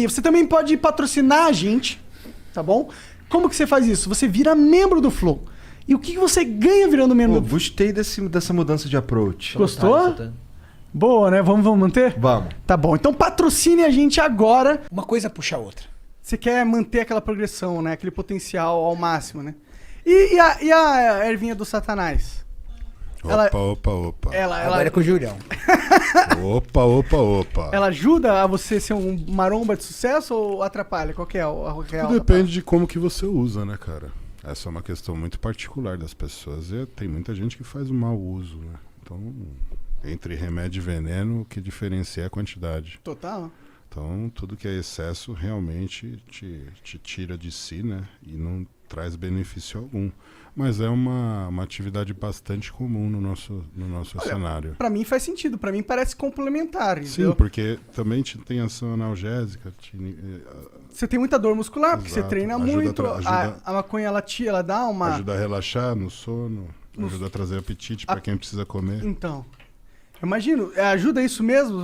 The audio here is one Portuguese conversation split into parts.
E você também pode patrocinar a gente, tá bom? Como que você faz isso? Você vira membro do Flow. E o que você ganha virando membro do Flow? Gostei dessa mudança de approach. Gostou? Boa, né? Vamos manter? Vamos. Tá bom. Então patrocine a gente agora. Uma coisa puxa a outra. Você quer manter aquela progressão, né? Aquele potencial ao máximo, né? E a ervinha do Satanás? Opa. Agora é com o Julião. Opa. Ela ajuda a você ser um maromba de sucesso ou atrapalha? Qual que é a real? Tudo depende de como que você usa, né, cara? Essa é uma questão muito particular das pessoas. E tem muita gente que faz um mau uso, né? Então, entre remédio e veneno, o que diferencia é a quantidade. Total. Então, tudo que é excesso realmente te tira de si, né? E não traz benefício algum. Mas é uma atividade bastante comum no nosso cenário. Pra mim faz sentido. Pra mim parece complementar, entendeu? Sim, porque também tem ação analgésica. Você tem muita dor muscular, porque você Exato. treina Ajuda muito. ajuda- A maconha, ela dá uma... Ajuda a relaxar no sono, ajuda a trazer apetite para quem precisa comer. Então, eu imagino. Ajuda isso mesmo?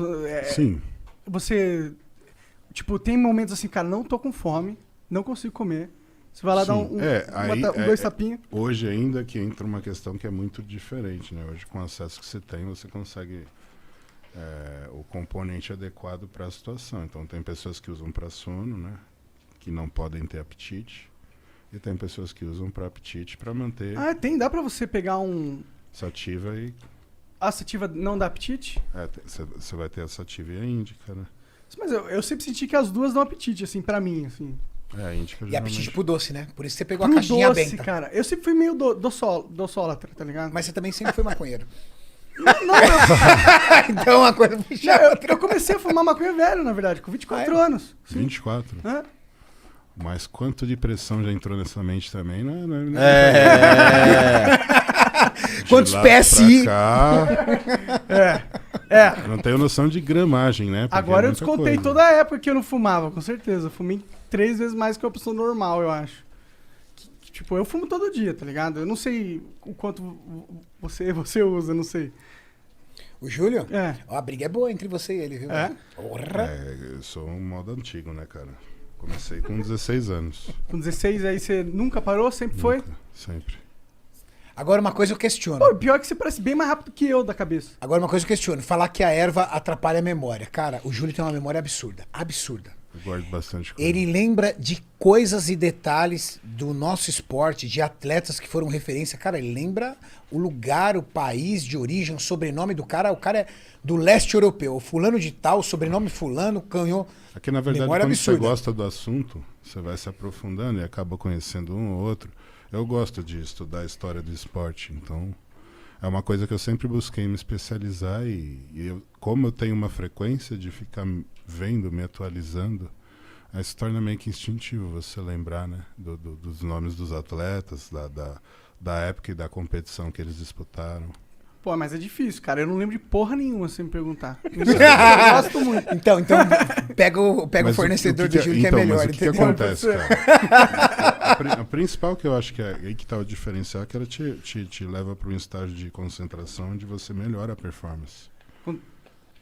Sim. Você, tipo, tem momentos assim, cara, não tô com fome, não consigo comer. Você vai lá dar dois tapinhos. Hoje ainda que entra uma questão que é muito diferente, né? Hoje com o acesso que você tem, você consegue o componente adequado para a situação. Então tem pessoas que usam para sono, né? Que não podem ter apetite. E tem pessoas que usam para apetite para manter Dá pra você pegar sativa e... A sativa não dá apetite? Você vai ter a sativa e a índica, né? Mas eu sempre senti que as duas dão apetite, assim, pra mim, assim. A índica E apetite pro doce, né? Por isso você pegou a Pro caixinha doce, benta. cara. Eu sempre fui meio doçólatra, tá ligado? Mas você também sempre foi maconheiro. Não. Então uma coisa puxa a outra. Eu comecei a fumar maconha velho, na verdade, com 24 anos. Sim. 24. É. Mas quanto de pressão já entrou nessa mente também, né? Quantos PSI? Eu não tenho noção de gramagem, né? Porque Agora é eu muita descontei coisa. toda a época que eu não fumava, com certeza. Eu fumei 3 vezes mais que uma pessoa normal, eu acho. Tipo, eu fumo todo dia, tá ligado? Eu não sei o quanto você usa, não sei. O Júlio? É. Ó, a briga é boa entre você e ele, viu? É? Porra. Eu sou um modo antigo, né, cara? Comecei com 16 anos. Com 16 aí você nunca parou? Sempre foi? Nunca, sempre. Agora uma coisa eu questiono. Pô, pior que você parece bem mais rápido que eu da cabeça. Agora uma coisa eu questiono. Falar que a erva atrapalha a memória. Cara, o Júlio tem uma memória absurda. Absurda. Eu guardo bastante coisa. Ele lembra de coisas e detalhes do nosso esporte, de atletas que foram referência. Cara, ele lembra o lugar, o país de origem, o sobrenome do cara. O cara é do leste europeu. O fulano de tal, o sobrenome fulano, ganhou. Aqui, na verdade, memória quando absurda. você gosta do assunto, você vai se aprofundando e acaba conhecendo um ou outro. Eu gosto de estudar a história do esporte, então é uma coisa que eu sempre busquei me especializar como eu tenho uma frequência de ficar vendo, me atualizando, aí se torna meio que instintivo você lembrar, né, dos nomes dos atletas, da época e da competição que eles disputaram. Pô, mas é difícil, cara. Eu não lembro de porra nenhuma, se me perguntar. Eu gosto muito. Então pega o Mas fornecedor do Júlio que é melhor, mas o que entendeu? acontece, cara? A principal que eu acho que é aí que tá o diferencial é que ela te leva para um estágio de concentração onde você melhora a performance.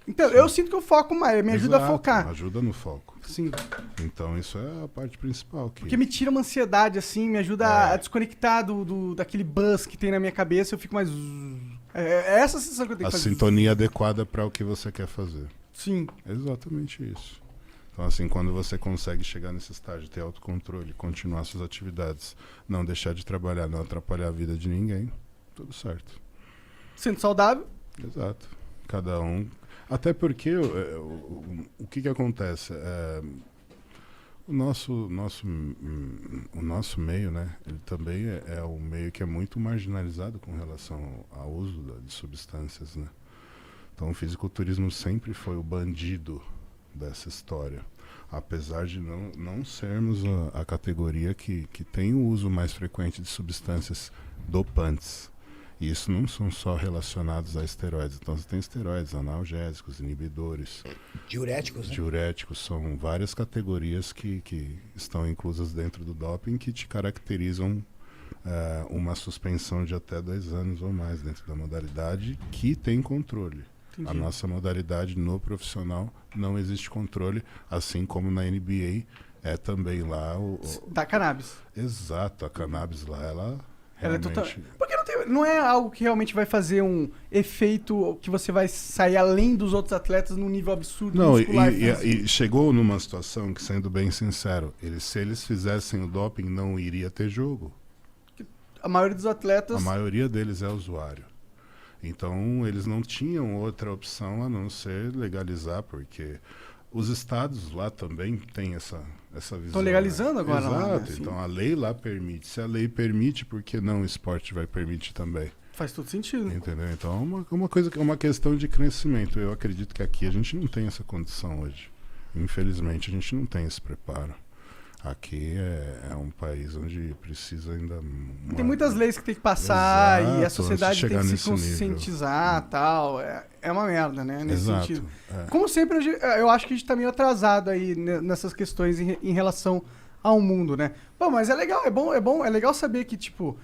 Então, eu sinto que eu foco mais, me ajuda a Exato, focar. Ajuda no foco. Sim. Então isso é a parte principal. Porque me tira uma ansiedade, assim, me ajuda a desconectar daquele buzz que tem na minha cabeça, eu fico mais... É essa a sensação que eu tenho A que fazer. sintonia adequada para o que você quer fazer. Sim. É exatamente isso. Então, assim, quando você consegue chegar nesse estágio, ter autocontrole, continuar suas atividades, não deixar de trabalhar, não atrapalhar a vida de ninguém, tudo certo. Sendo saudável. Exato. Cada um... Até porque o que acontece? O nosso meio, né? Ele também é um meio que é muito marginalizado com relação ao uso de substâncias, né? Então o fisiculturismo sempre foi o bandido dessa história. Apesar de não sermos a categoria que tem o uso mais frequente de substâncias dopantes. E isso não são só relacionados a esteroides. Então você tem esteroides, analgésicos, inibidores. Diuréticos, né? Diuréticos são várias categorias que estão inclusas dentro do doping que te caracterizam uma suspensão de até 2 anos ou mais dentro da modalidade que tem controle. Entendi. A nossa modalidade no profissional não existe controle, assim como na NBA é também lá Da cannabis. Exato, a cannabis lá, ela Ela é realmente... total... Porque não é algo que realmente vai fazer um efeito que você vai sair além dos outros atletas num nível absurdo Não, muscular. e chegou numa situação que, sendo bem sincero, se eles fizessem o doping, não iria ter jogo. A maioria dos atletas... A maioria deles é usuário. Então, eles não tinham outra opção a não ser legalizar, porque os estados lá também têm essa visão. Estão legalizando agora Exato. lá, né? Então, a lei lá permite. Se a lei permite, por que não o esporte vai permitir também? Faz todo sentido. Entendeu? Então, é uma questão de crescimento. Eu acredito que aqui a gente não tem essa condição hoje. Infelizmente, a gente não tem esse preparo. Aqui é um país onde precisa ainda... Tem muitas leis que tem que passar Exato, e a sociedade tem que antes de se chegar nesse conscientizar e tal. É uma merda, né? Nesse Exato, sentido. é. Como sempre, eu acho que a gente tá meio atrasado aí nessas questões em relação ao mundo, né? Bom, mas é legal, é legal saber que, tipo...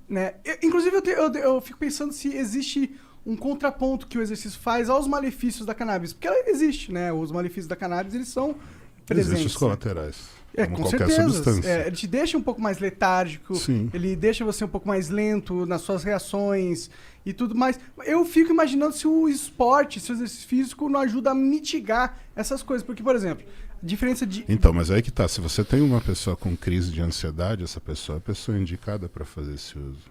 né? Inclusive, eu fico pensando se existe um contraponto que o exercício faz aos malefícios da cannabis. Porque ela existe, né? Os malefícios da cannabis, eles são presentes. Existem os colaterais. Como Com qualquer certeza. substância. Ele te deixa um pouco mais letárgico, Sim. ele deixa você um pouco mais lento nas suas reações e tudo mais. Eu fico imaginando se o esporte, se o exercício físico não ajuda a mitigar essas coisas. Porque, por exemplo, a diferença de... Então, mas aí que tá. Se você tem uma pessoa com crise de ansiedade, essa pessoa é a pessoa indicada para fazer esse uso.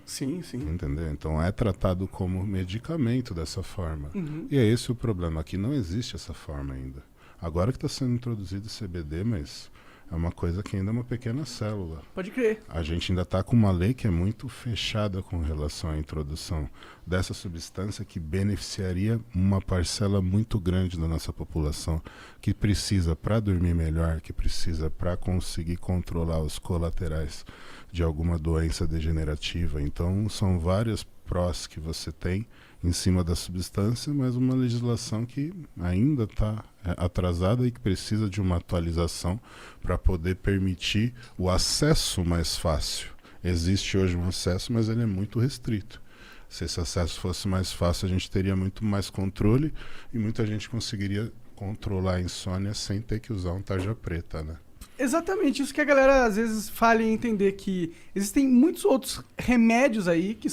Sim, sim. Entendeu? Então é tratado como medicamento dessa forma. Uhum. E é esse o problema. Aqui não existe essa forma ainda. Agora que está sendo introduzido o CBD, mas é uma coisa que ainda é uma pequena célula. Pode crer. A gente ainda está com uma lei que é muito fechada com relação à introdução dessa substância que beneficiaria uma parcela muito grande da nossa população que precisa para dormir melhor, que precisa para conseguir controlar os colaterais de alguma doença degenerativa. Então, são várias prós que você tem em cima da substância, mas uma legislação que ainda está atrasada e que precisa de uma atualização para poder permitir o acesso mais fácil. Existe hoje um acesso, mas ele é muito restrito. Se esse acesso fosse mais fácil, a gente teria muito mais controle e muita gente conseguiria controlar a insônia sem ter que usar um tarja preta, né? Exatamente, isso que a galera às vezes falha em entender, que existem muitos outros remédios aí que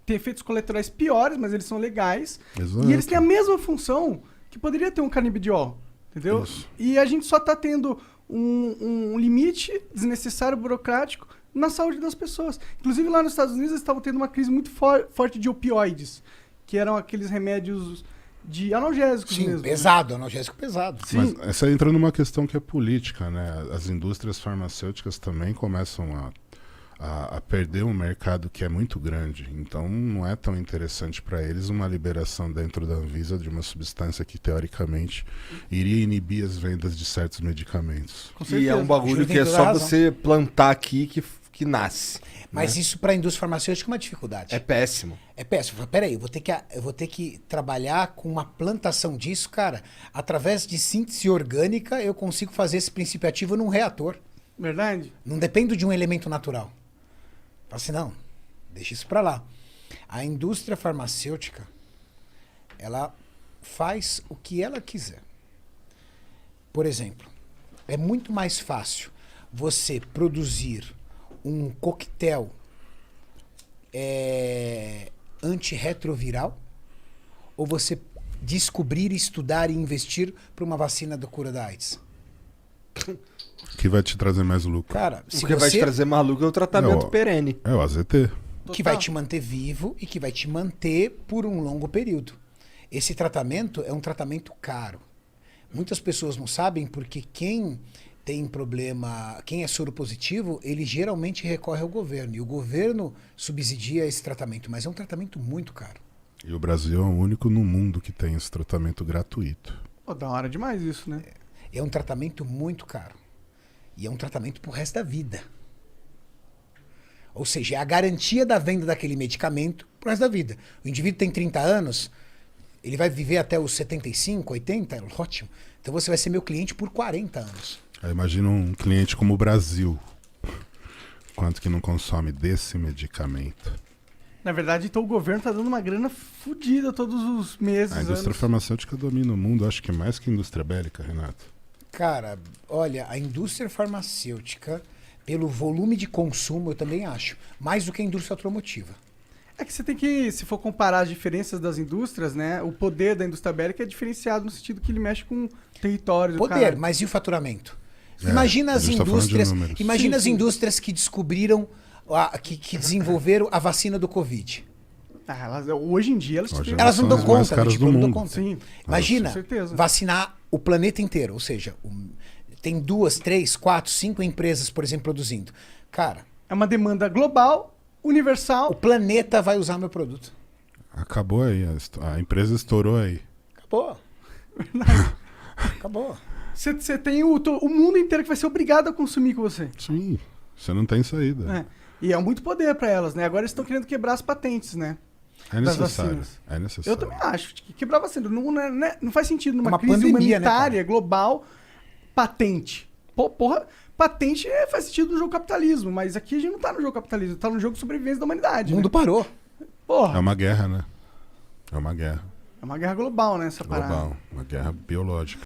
têm efeitos colaterais piores, mas eles são legais. Exato. E eles têm a mesma função que poderia ter um canabidiol, entendeu? Isso. E a gente só tá tendo um limite desnecessário, burocrático, na saúde das pessoas. Inclusive lá nos Estados Unidos eles estavam tendo uma crise muito forte de opioides, que eram aqueles remédios de analgésicos Sim, mesmo. pesado, analgésico pesado. Sim. Mas essa entra numa questão que é política, né? As indústrias farmacêuticas também começam a perder um mercado que é muito grande. Então não é tão interessante para eles uma liberação dentro da Anvisa de uma substância que teoricamente iria inibir as vendas de certos medicamentos. Com E certeza. é um bagulho Júlio que tem é toda só a razão. você plantar aqui que nasce. Mas isso para a indústria farmacêutica é uma dificuldade. É péssimo. É péssimo. Peraí, eu vou ter que trabalhar com uma plantação disso, cara. Através de síntese orgânica, eu consigo fazer esse princípio ativo num reator. Verdade? Não dependo de um elemento natural. Fala assim, não, deixa isso para lá. A indústria farmacêutica, ela faz o que ela quiser. Por exemplo, é muito mais fácil você produzir um coquetel antirretroviral ou você descobrir, estudar e investir para uma vacina da cura da AIDS? O que vai te trazer mais lucro? Cara, O se que vai te você trazer maluco é o tratamento Não, perene. É o AZT. que vai te manter vivo e que vai te manter por um longo período. Esse tratamento é um tratamento caro. Muitas pessoas não sabem porque quem tem problema, quem é soro positivo, ele geralmente recorre ao governo. E o governo subsidia esse tratamento, mas é um tratamento muito caro. E o Brasil é o único no mundo que tem esse tratamento gratuito. Pô, da hora demais isso, né? É um tratamento muito caro. E é um tratamento pro resto da vida. Ou seja, é a garantia da venda daquele medicamento pro resto da vida. O indivíduo tem 30 anos, ele vai viver até os 75, 80, ótimo. Então você vai ser meu cliente por 40 anos. Aí imagina um cliente como o Brasil. Quanto que não consome desse medicamento? Na verdade, então o governo tá dando uma grana fodida todos os meses, A indústria anos. farmacêutica domina o mundo, acho que mais que a indústria bélica, Renato. Cara, olha, a indústria farmacêutica, pelo volume de consumo, eu também acho, mais do que a indústria automotiva. É que você tem que, se for comparar as diferenças das indústrias, né? O poder da indústria bélica é diferenciado no sentido que ele mexe com territórios. Poder, mas e o faturamento? É, Imagina a as gente tá falando de indústrias, números. imagina Sim, as sim. indústrias que descobriram, que desenvolveram a vacina do Covid. Hoje em dia elas Hoje têm- Elas não são dão as mais conta, caras tipo, do não dão mundo. conta. Sim, Imagina, com certeza. vacinar o planeta inteiro, ou seja, tem 2, 3, 4, 5 empresas, por exemplo, produzindo. Cara, É uma demanda global, o universal. planeta vai usar meu produto. Acabou aí, a empresa estourou aí. Acabou. Acabou. Você tem o mundo inteiro que vai ser obrigado a consumir com você. Sim, você não tem saída. É. E é muito poder pra elas, né? Agora eles estão querendo quebrar as patentes, né? É Das necessário. vacinas. É necessário. Eu também acho que quebrar vacina não faz sentido numa Uma crise pandemia, né, humanitária global, patente. Porra, patente faz sentido no jogo capitalismo, mas aqui a gente não tá no jogo capitalismo, tá no jogo de sobrevivência da humanidade. O mundo Né? parou. Porra, É uma guerra, né? É uma guerra é uma guerra global, né, essa parada. global, uma guerra biológica.